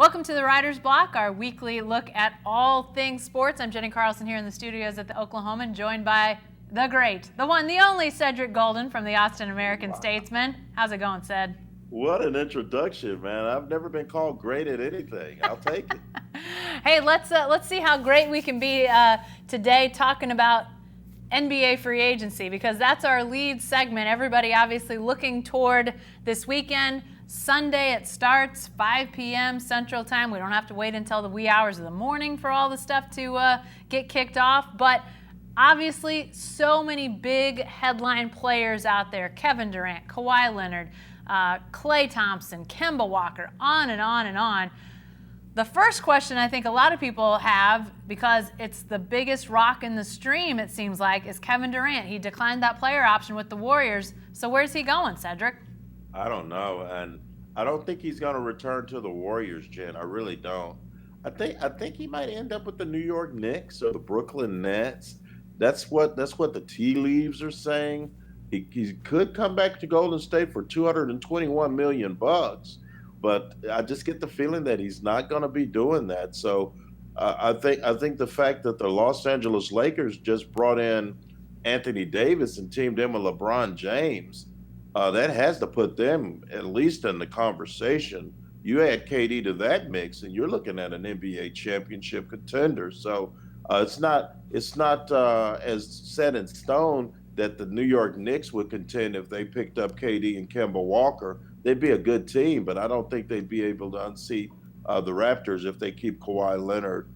Welcome to the Writer's Block, our weekly look at all things sports. I'm Jenny Carlson here in the studios at the Oklahoman, joined by the great, the one, the only Cedric Golden from the Austin American-Statesman. How's it going, Ced? What an introduction, man. I've never been called great at anything. I'll take it. Hey, let's see how great we can be today talking about NBA free agency, because that's our lead segment. Everybody obviously looking toward this weekend. Sunday it starts 5 p.m. Central Time. We don't have to wait until the wee hours of the morning for all the stuff to get kicked off. But obviously, so many big headline players out there. Kevin Durant, Kawhi Leonard, Klay Thompson, Kemba Walker, on and on and on. The first question I think a lot of people have, because it's the biggest rock in the stream, it seems like, is Kevin Durant. He declined that player option with the Warriors. So where's he going, Cedric? I don't know, and I don't think he's going to return to the Warriors, Jen. I really don't. I think he might end up with the New York Knicks or the Brooklyn Nets. That's what the tea leaves are saying. He could come back to Golden State for 221 million bucks, but I just get the feeling that he's not going to be doing that. So I think the fact that the Los Angeles Lakers just brought in Anthony Davis and teamed him with LeBron James, that has to put them at least in the conversation. You add KD to that mix, and you're looking at an NBA championship contender. So it's not as set in stone that the New York Knicks would contend if they picked up KD and Kemba Walker. They'd be a good team, but I don't think they'd be able to unseat the Raptors if they keep Kawhi Leonard.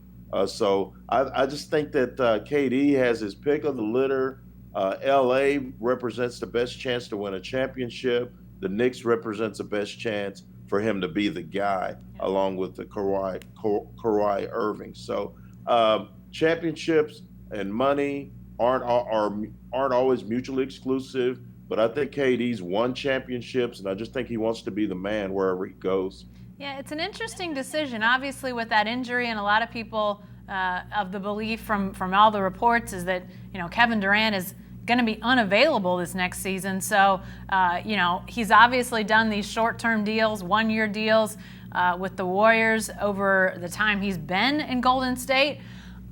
So I just think that KD has his pick of the litter. LA represents the best chance to win a championship. The Knicks represents the best chance for him to be the guy, along with the Kawhi Irving. So championships and money aren't always mutually exclusive. But I think KD's won championships, and I just think he wants to be the man wherever he goes. Yeah, it's an interesting decision. Obviously, with that injury, and a lot of people of the belief from all the reports is that Kevin Durant is going to be unavailable this next season. So he's obviously done these short-term deals, one-year deals with the Warriors over the time he's been in Golden State.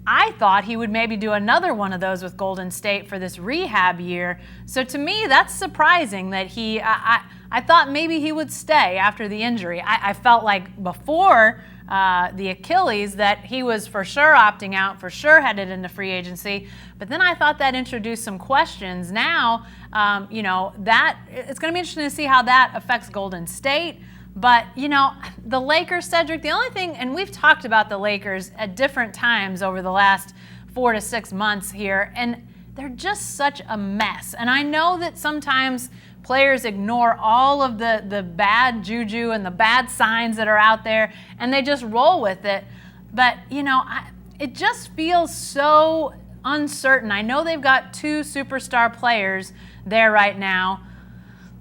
I thought he would maybe do another one of those with Golden State for this rehab year. So to me, that's surprising that I thought maybe he would stay after the injury. I felt like before the Achilles that he was for sure opting out, for sure headed into free agency. But then I thought that introduced some questions. Now, that it's going to be interesting to see how that affects Golden State. But, the Lakers, Cedric, the only thing, and we've talked about the Lakers at different times over the last 4 to 6 months here, and they're just such a mess. And I know that sometimes players ignore all of the bad juju and the bad signs that are out there, and they just roll with it. But, it just feels so uncertain. I know they've got 2 superstar players there right now.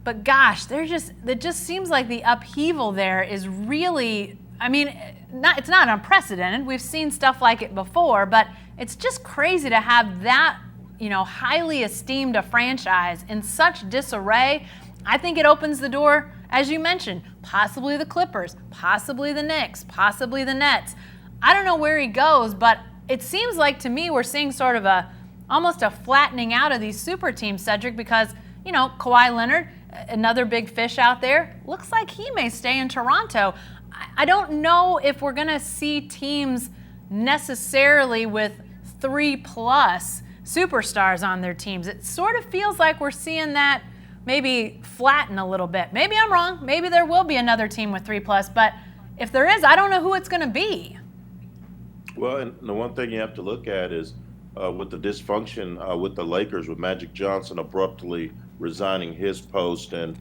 But gosh, it just seems like the upheaval there is really, it's not unprecedented. We've seen stuff like it before, but it's just crazy to have that, highly esteemed a franchise in such disarray. I think it opens the door, as you mentioned, possibly the Clippers, possibly the Knicks, possibly the Nets. I don't know where he goes, but it seems like to me we're seeing sort of almost a flattening out of these super teams, Cedric, because, Kawhi Leonard, another big fish out there, looks like he may stay in Toronto. I don't know if we're going to see teams necessarily with 3+ superstars on their teams. It sort of feels like we're seeing that maybe flatten a little bit. Maybe I'm wrong. Maybe there will be another team with 3+, but if there is, I don't know who it's going to be. Well, and the one thing you have to look at is with the dysfunction with the Lakers, with Magic Johnson abruptly resigning his post and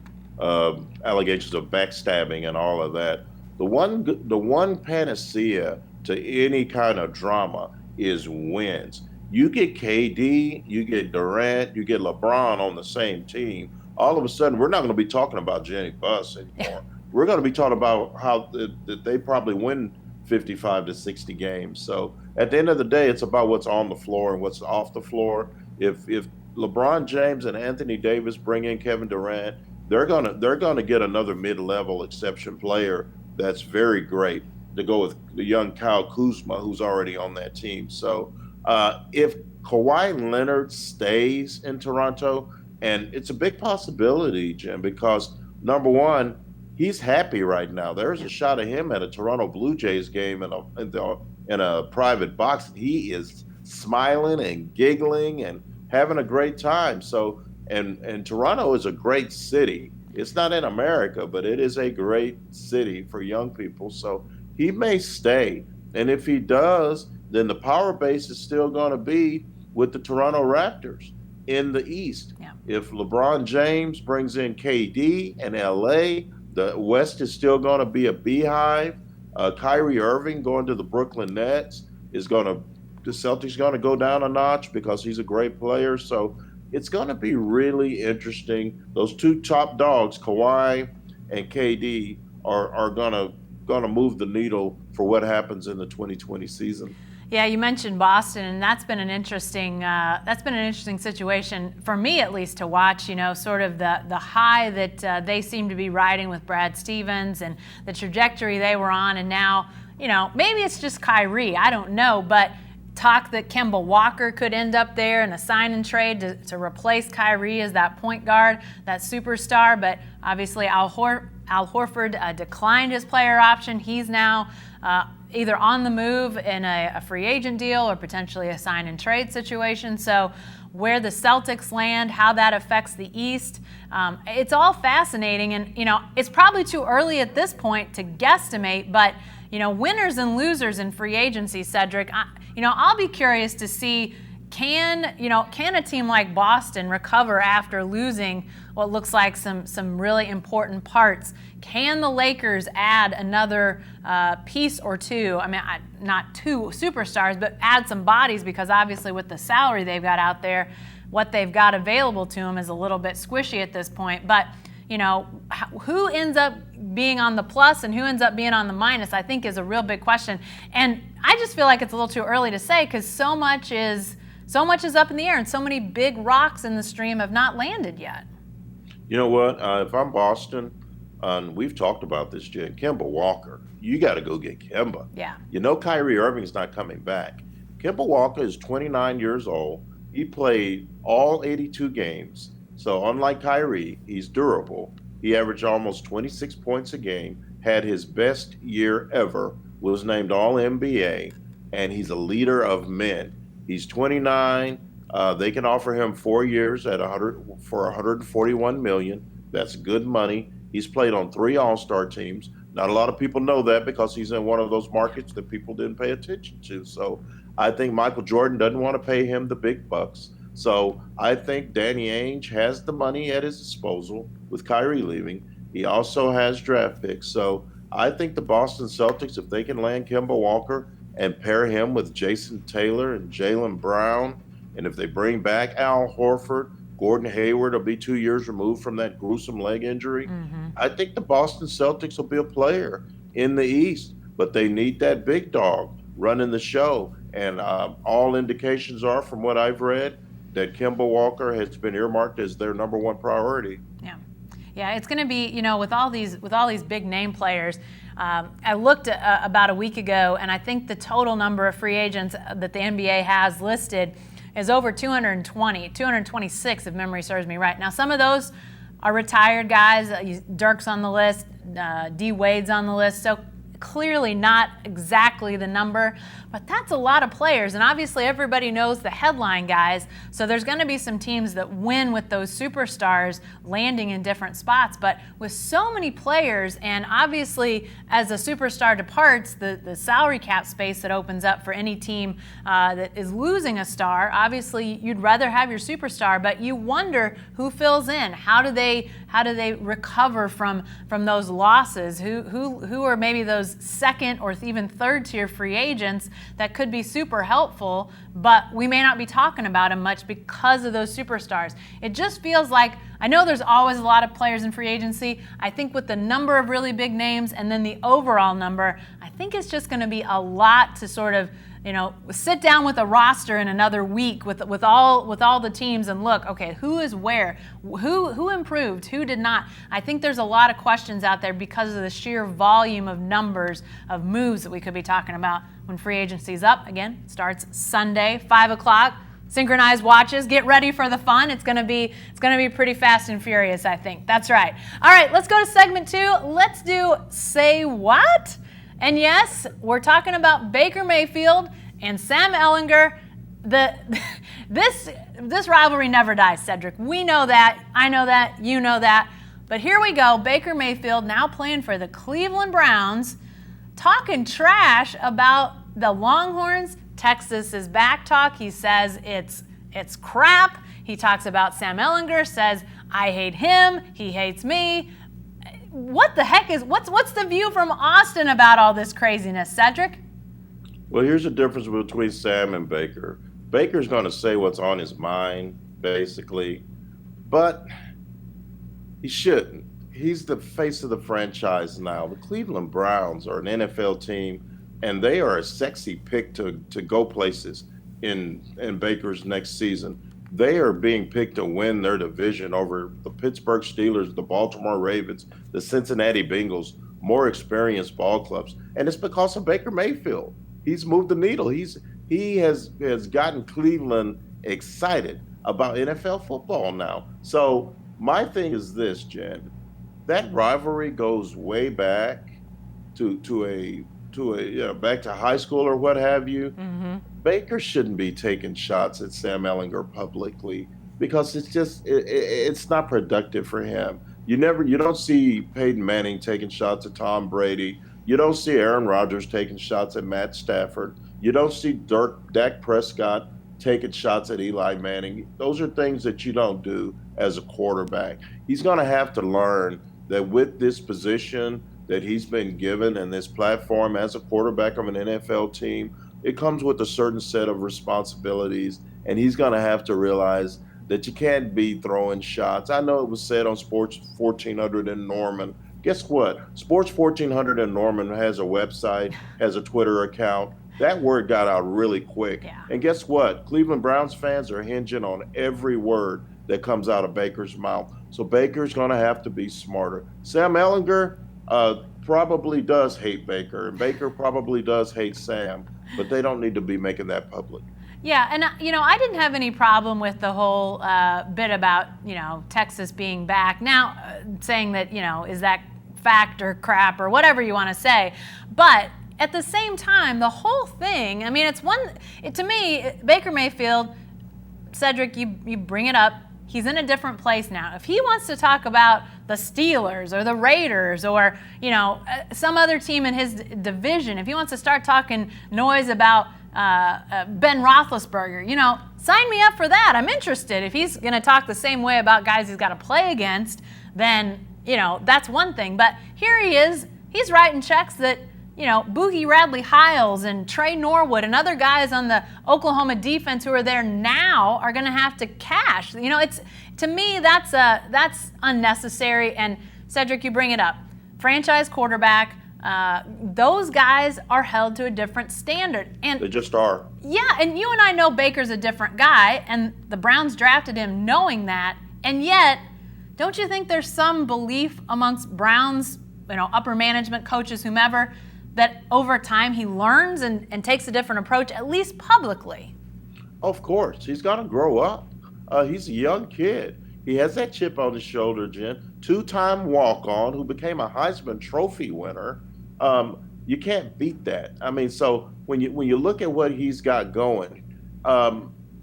allegations of backstabbing and all of that. The one panacea to any kind of drama is wins. You get KD, you get Durant, you get LeBron on the same team. All of a sudden, we're not going to be talking about Jenny Buss anymore. We're going to be talking about how that they probably win 55 to 60 games. So at the end of the day, it's about what's on the floor and what's off the floor. If LeBron James and Anthony Davis bring in Kevin Durant, they're gonna get another mid-level exception player that's very great. to go with the young Kyle Kuzma, who's already on that team. So if Kawhi Leonard stays in Toronto, and it's a big possibility, Jim, because number one, he's happy right now. There's a shot of him at a Toronto Blue Jays game in a private box. He is smiling and giggling and having a great time. So, and Toronto is a great city. It's not in America, but it is a great city for young people. So he may stay. And if he does, then the power base is still going to be with the Toronto Raptors in the East. Yeah. If LeBron James brings in KD and LA, the West is still going to be a beehive. Kyrie Irving going to the Brooklyn Nets the Celtics going to go down a notch because he's a great player. So it's going to be really interesting. Those two top dogs, Kawhi and KD, are going to move the needle for what happens in the 2020 season. Yeah, you mentioned Boston, and that's been an interesting situation for me, at least, to watch. You know, sort of the high that they seem to be riding with Brad Stevens and the trajectory they were on, and now, you know, maybe it's just Kyrie. I don't know, but talk that Kemba Walker could end up there in a sign and trade to replace Kyrie as that point guard, that superstar. But obviously, Al Horford declined his player option. He's now either on the move in a free agent deal or potentially a sign and trade situation. So where the Celtics land, how that affects the East, it's all fascinating. And, you know, it's probably too early at this point to guesstimate, but, you know, winners and losers in free agency, Cedric, I'll be curious to see, can a team like Boston recover after losing what looks like some really important parts? Can the Lakers add another piece or two? I mean, not two superstars, but add some bodies, because obviously with the salary they've got out there, what they've got available to them is a little bit squishy at this point. But, you know, who ends up being on the plus and who ends up being on the minus, I think, is a real big question. And I just feel like it's a little too early to say, because so much is up in the air and so many big rocks in the stream have not landed yet. You know what? If I'm Boston, we've talked about this, Jen, Kemba Walker, you got to go get Kemba. Yeah. You know Kyrie Irving's not coming back. Kemba Walker is 29 years old. He played all 82 games. So unlike Kyrie, he's durable. He averaged almost 26 points a game, had his best year ever, was named All-NBA, and he's a leader of men. He's 29. They can offer him 4 years for $141 million. That's good money. He's played on 3 All-Star teams. Not a lot of people know that because he's in one of those markets that people didn't pay attention to. So I think Michael Jordan doesn't want to pay him the big bucks. So I think Danny Ainge has the money at his disposal with Kyrie leaving. He also has draft picks. So I think the Boston Celtics, if they can land Kemba Walker and pair him with Jason Taylor and Jaylen Brown, and if they bring back Al Horford, Gordon Hayward will be 2 years removed from that gruesome leg injury. Mm-hmm. I think the Boston Celtics will be a player in the East, but they need that big dog running the show. And all indications are, from what I've read, that Kemba Walker has been earmarked as their number one priority. Yeah, it's going to be, you know, with all these big name players. I looked about a week ago, and I think the total number of free agents that the NBA has listed is over 226, if memory serves me right. Now, some of those are retired guys. Dirk's on the list, D Wade's on the list. So clearly not exactly the number, but that's a lot of players. And obviously everybody knows the headline guys, so there's going to be some teams that win with those superstars landing in different spots. But with so many players, and obviously as a superstar departs, the salary cap space that opens up for any team that is losing a star, obviously you'd rather have your superstar, but you wonder who fills in. How do they recover from those losses? Who are maybe those second or even third tier free agents that could be super helpful, but we may not be talking about them much because of those superstars? It just feels like, I know there's always a lot of players in free agency. I think with the number of really big names and then the overall number, I think it's just going to be a lot to sort of, sit down with a roster in another week with all the teams and look, okay, who is where, who improved, who did not. I think there's a lot of questions out there because of the sheer volume of numbers of moves that we could be talking about when free agency's up. Again, starts Sunday, 5 o'clock. Synchronized watches. Get ready for the fun. It's gonna be pretty fast and furious, I think. That's right. All right, let's go to segment 2. Let's do Say What? And yes, we're talking about Baker Mayfield and Sam Ehlinger. This rivalry never dies, Cedric. We know that. I know that. You know that. But here we go. Baker Mayfield now playing for the Cleveland Browns, talking trash about the Longhorns. Texas is back talk. He says it's crap. He talks about Sam Ehlinger, says I hate him, he hates me. What the heck what's the view from Austin about all this craziness, Cedric? Well, here's the difference between Sam and Baker. Baker's going to say what's on his mind, basically, but he shouldn't. He's the face of the franchise now. The Cleveland Browns are an NFL team, and they are a sexy pick to go places in Baker's next season. They are being picked to win their division over the Pittsburgh Steelers, the Baltimore Ravens, the Cincinnati Bengals, more experienced ball clubs. And it's because of Baker Mayfield. He's moved the needle. He has gotten Cleveland excited about NFL football now. So my thing is this, Jen. That rivalry goes way back to back to high school or what have you. Mm-hmm. Baker shouldn't be taking shots at Sam Ehlinger publicly because it's not productive for him. You don't see Peyton Manning taking shots at Tom Brady. You don't see Aaron Rodgers taking shots at Matt Stafford. You don't see Dak Prescott taking shots at Eli Manning. Those are things that you don't do as a quarterback. He's going to have to learn that with this position that he's been given and this platform as a quarterback of an NFL team, it comes with a certain set of responsibilities, and he's going to have to realize that you can't be throwing shots. I know it was said on Sports 1400 in Norman. Guess what? Sports 1400 in Norman has a website, has a Twitter account. That word got out really quick. Yeah. And guess what? Cleveland Browns fans are hinging on every word that comes out of Baker's mouth. So Baker's going to have to be smarter. Sam Ehlinger probably does hate Baker, and Baker probably does hate Sam, but they don't need to be making that public. Yeah, and I didn't have any problem with the whole bit about Texas being back. Now, saying that is that fact or crap or whatever you want to say, but at the same time, the whole thing. I mean, to me, Baker Mayfield, Cedric, you bring it up. He's in a different place now. If he wants to talk about the Steelers or the Raiders or, some other team in his division, if he wants to start talking noise about Ben Roethlisberger, sign me up for that. I'm interested. If he's going to talk the same way about guys he's got to play against, then, that's one thing. But here he is. He's writing checks that, Boogie Radley-Hiles and Trey Norwood and other guys on the Oklahoma defense who are there now are going to have to cash. It's, to me, that's unnecessary. And Cedric, you bring it up. Franchise quarterback, those guys are held to a different standard. And they just are. Yeah, and you and I know Baker's a different guy, and the Browns drafted him knowing that. And yet, don't you think there's some belief amongst Browns, upper management, coaches, whomever, that over time he learns and takes a different approach, at least publicly? Of course. He's got to grow up. He's a young kid. He has that chip on his shoulder, Jen. Two-time walk-on who became a Heisman Trophy winner. You can't beat that. I mean, so when you look at what he's got going,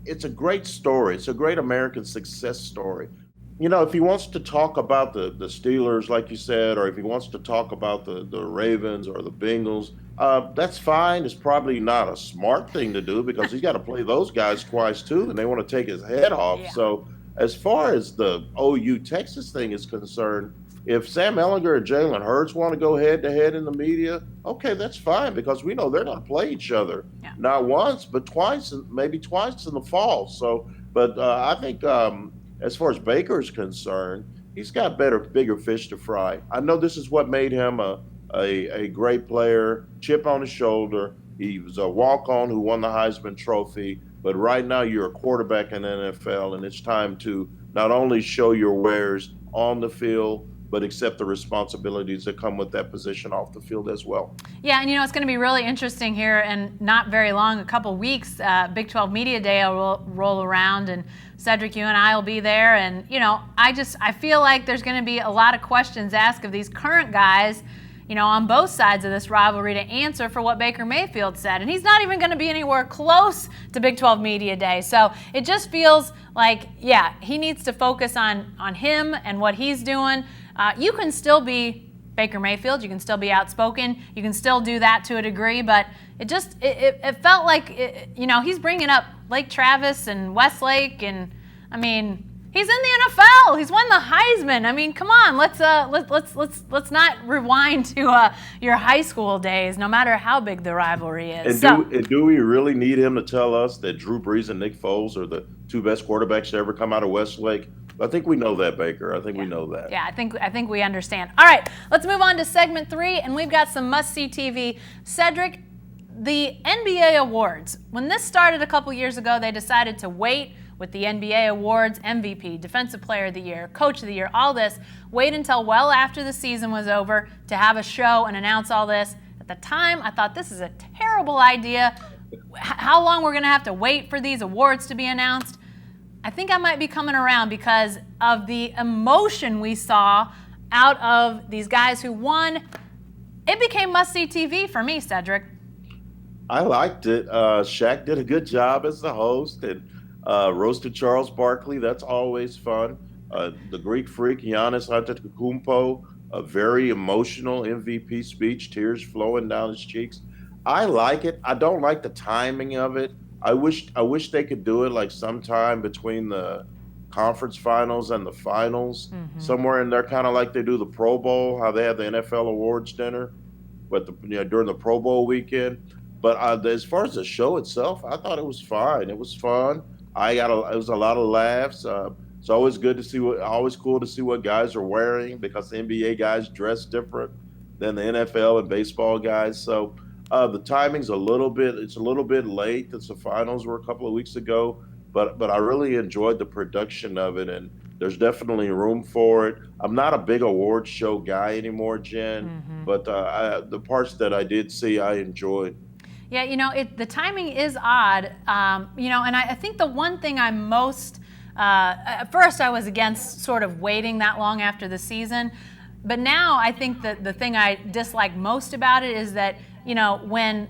it's a great story. It's a great American success story. If he wants to talk about the Steelers, like you said, or if he wants to talk about the Ravens or the Bengals, that's fine. It's probably not a smart thing to do because he's got to play those guys twice too, and they want to take his head off. Yeah. So as far as the OU Texas thing is concerned, if Sam Ehlinger and Jalen Hurts want to go head-to-head in the media, okay, that's fine because we know they're going to play each other. Yeah. Not once, but twice, maybe twice in the fall. So, but I think as far as Baker's concerned, he's got bigger fish to fry. I know this is what made him a a great player, chip on his shoulder. He was a walk-on who won the Heisman Trophy. But right now, you're a quarterback in the NFL, and it's time to not only show your wares on the field, but accept the responsibilities that come with that position off the field as well. Yeah, and it's going to be really interesting here, and not very long, a couple weeks, Big 12 Media Day will roll around, and Cedric, you and I will be there, and I feel like there's going to be a lot of questions asked of these current guys, on both sides of this rivalry to answer for what Baker Mayfield said. And he's not even going to be anywhere close to Big 12 Media Day. So it just feels like, he needs to focus on him and what he's doing. You can still be Baker Mayfield. You can still be outspoken. You can still do that to a degree. But it felt like, he's bringing up Lake Travis and Westlake. And, he's in the NFL. He's won the Heisman. Come on, let's not rewind to your high school days, no matter how big the rivalry is. And do we really need him to tell us that Drew Brees and Nick Foles are the two best quarterbacks to ever come out of Westlake? I think we know that, Baker. I think we know that. Yeah, I think we understand. All right, let's move on to segment 3, and we've got some must-see TV. Cedric, the NBA awards. When this started a couple years ago, they decided to wait with the NBA awards, MVP, Defensive Player of the Year, Coach of the Year, all this. Wait until well after the season was over to have a show and announce all this. At the time, I thought this is a terrible idea. How long we're going to have to wait for these awards to be announced? I think I might be coming around because of the emotion we saw out of these guys who won. It became must-see TV for me, Cedric. I liked it. Shaq did a good job as the host, and roasted Charles Barkley. That's always fun. The Greek Freak, Giannis Antetokounmpo, a very emotional MVP speech, tears flowing down his cheeks. I like it. I don't like the timing of it. I wish they could do it like sometime between the conference finals and the finals, somewhere in there, kind of like they do the Pro Bowl, how they have the NFL awards dinner, but during the Pro Bowl weekend. But as far as the show itself, I thought it was fine. It was fun. It was a lot of laughs. It's always good to see always cool to see what guys are wearing, because the NBA guys dress different than the NFL and baseball guys. So the timing's a little bit late. It's the finals were a couple of weeks ago, but I really enjoyed the production of it, and there's definitely room for it. I'm not a big award show guy anymore, Jen, but the parts that I did see, I enjoyed. Yeah, the timing is odd, and I think the one thing I'm most, at first I was against sort of waiting that long after the season, but now I think that the thing I dislike most about it is that, when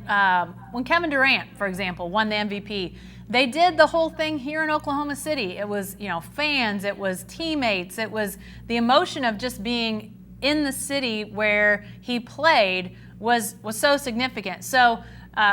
Kevin Durant, for example, won the MVP, they did the whole thing here in Oklahoma City. It was, fans, it was teammates, it was the emotion of just being in the city where he played was so significant. So,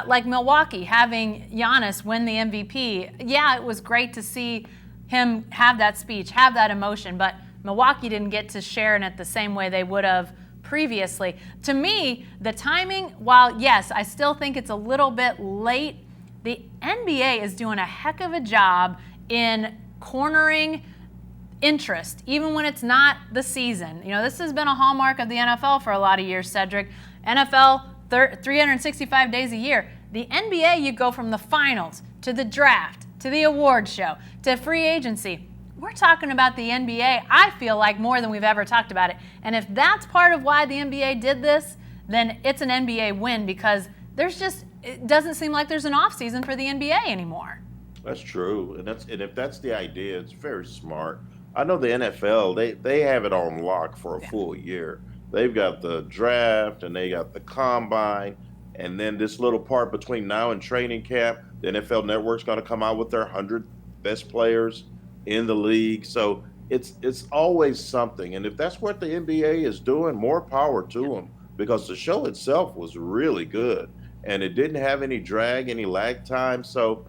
like Milwaukee, having Giannis win the MVP, it was great to see him have that speech, have that emotion, but Milwaukee didn't get to share in it the same way they would have previously. To me, the timing, while yes, I still think it's a little bit late, the NBA is doing a heck of a job in cornering interest, even when it's not the season. This has been a hallmark of the NFL for a lot of years, Cedric. NFL, 365 days a year. The NBA, you go from the finals to the draft to the award show to free agency. We're talking about the NBA, I feel like, more than we've ever talked about it. And if that's part of why the NBA did this, then it's an NBA win, because it doesn't seem like there's an off season for the NBA anymore. That's true, and if that's the idea, it's very smart. I know the NFL, they have it on lock for a full year. They've got the draft and they got the combine, and then this little part between now and training camp, the NFL Network's going to come out with their 100 best players in the league. So it's always something, and if that's what the NBA is doing, more power to them, because the show itself was really good and it didn't have any drag, any lag time. So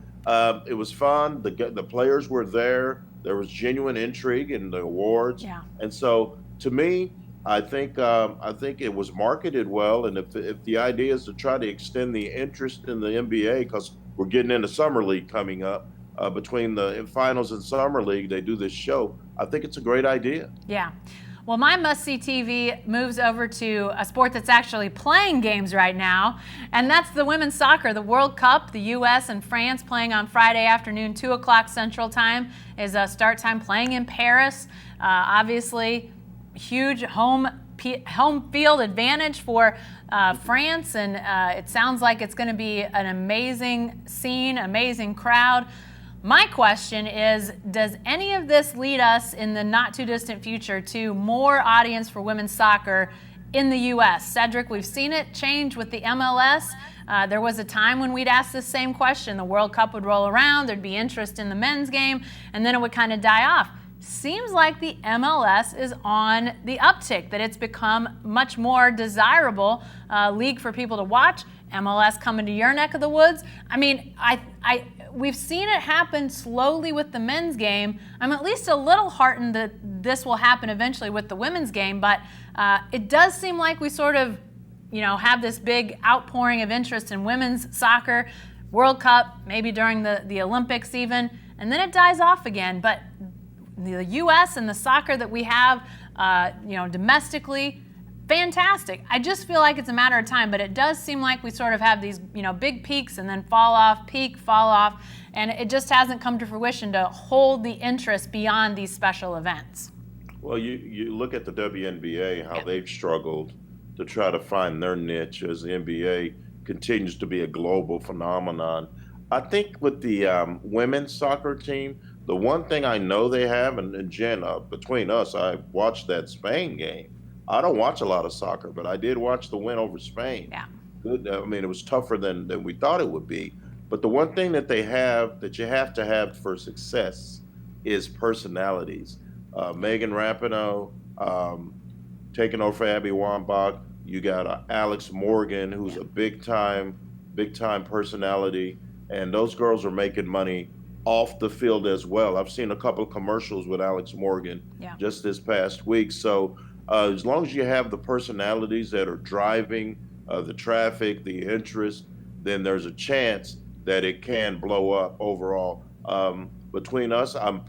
it was fun. The players were there. There was genuine intrigue in the awards, and so to me, I think it was marketed well, and if the idea is to try to extend the interest in the NBA, because we're getting into summer league coming up, between the finals and summer league, they do this show. I think it's a great idea. Yeah. Well, my must-see TV moves over to a sport that's actually playing games right now, and that's the women's soccer. The World Cup, the U.S. and France playing on Friday afternoon, 2 o'clock Central Time is a start time, playing in Paris. Obviously, huge home field advantage for France, and it sounds like it's going to be an amazing scene, amazing crowd. My question is, does any of this lead us in the not too distant future to more audience for women's soccer in the U.S.? Cedric, we've seen it change with the MLS. There was a time when we'd ask this same question. The World Cup would roll around, there'd be interest in the men's game, and then it would kind of die off. Seems like the MLS is on the uptick, that it's become much more desirable league for people to watch. MLS coming to your neck of the woods. I mean, we've seen it happen slowly with the men's game. I'm at least a little heartened that this will happen eventually with the women's game, but it does seem like we sort of, have this big outpouring of interest in women's soccer, World Cup, maybe during the Olympics even, and then it dies off again. But the U.S. and the soccer that we have, domestically, fantastic. I just feel like it's a matter of time, but it does seem like we sort of have these, big peaks and then fall off, peak, fall off, and it just hasn't come to fruition to hold the interest beyond these special events. Well, you look at the WNBA, how they've struggled to try to find their niche as the NBA continues to be a global phenomenon. I think with the women's soccer team, the one thing I know they have, and Jen, between us, I watched that Spain game. I don't watch a lot of soccer, but I did watch the win over Spain. Yeah. Good. I mean, it was tougher than we thought it would be. But the one thing that they have that you have to have for success is personalities. Megan Rapinoe taking over for Abby Wambach. You got Alex Morgan, who's a big time personality, and those girls are making money off the field as well. I've seen a couple of commercials with Alex Morgan just this past week. So as long as you have the personalities that are driving the traffic, the interest, then there's a chance that it can blow up overall. Between us, I'm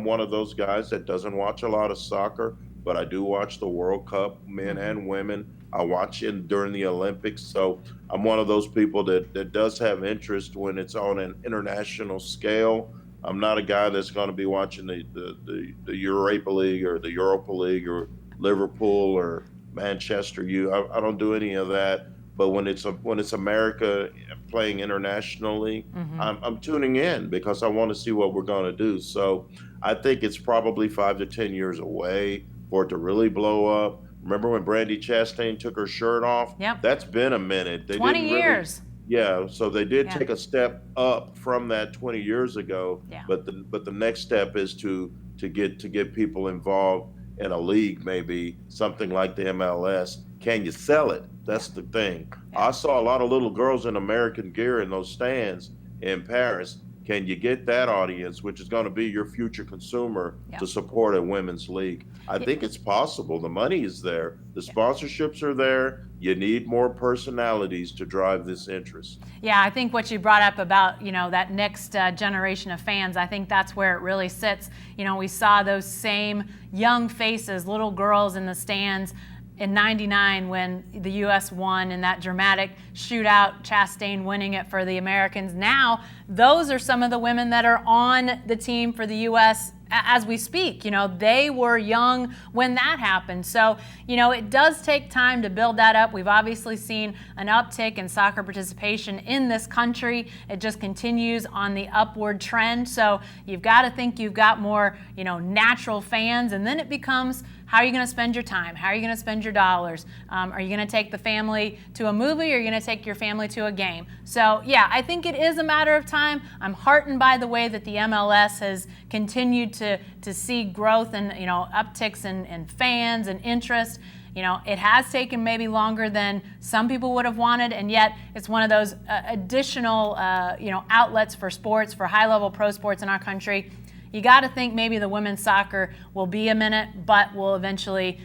one of those guys that doesn't watch a lot of soccer, but I do watch the World Cup, men and women. I watch it during the Olympics. So I'm one of those people that does have interest when it's on an international scale. I'm not a guy that's going to be watching the Europa League or the Europa League or Liverpool or Manchester I don't do any of that. But when it's America playing internationally, I'm tuning in because I want to see what we're going to do. So I think it's probably 5 to 10 years away for it to really blow up. Remember when Brandi Chastain took her shirt off? Yep. That's been a minute. 20 years. So they did take a step up from that 20 years ago. Yeah. But the next step is to get people involved in a league, maybe something like the MLS. Can you sell it? That's the thing. I saw a lot of little girls in American gear in those stands in Paris. Can you get that audience, which is going to be your future consumer, to support a women's league? I think it's possible. The money is there. The sponsorships are there. You need more personalities to drive this interest. Yeah, I think what you brought up about, that next generation of fans, I think that's where it really sits. We saw those same young faces, little girls in the stands in '99 when the U.S. won in that dramatic shootout, Chastain winning it for the Americans. Now, those are some of the women that are on the team for the U.S. as we speak. They were young when that happened. So, it does take time to build that up. We've obviously seen an uptick in soccer participation in this country. It just continues on the upward trend. So you've got to think you've got more, natural fans, and then it becomes, how are you going to spend your time? How are you going to spend your dollars? Are you going to take the family to a movie, or are you going to take your family to a game? So, I think it is a matter of time. I'm heartened by the way that the MLS has continued to see growth and, upticks in fans and interest. It has taken maybe longer than some people would have wanted, and yet it's one of those additional, outlets for sports, for high-level pro sports in our country. You got to think maybe the women's soccer will be a minute, but will eventually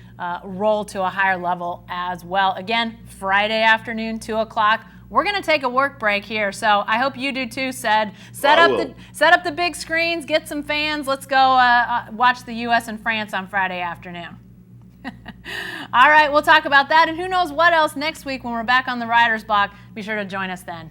roll to a higher level as well. Again, Friday afternoon, 2 o'clock. We're going to take a work break here, so I hope you do too, Set up the big screens, get some fans. Let's go watch the U.S. and France on Friday afternoon. All right, we'll talk about that and who knows what else next week when we're back on the Writer's Block. Be sure to join us then.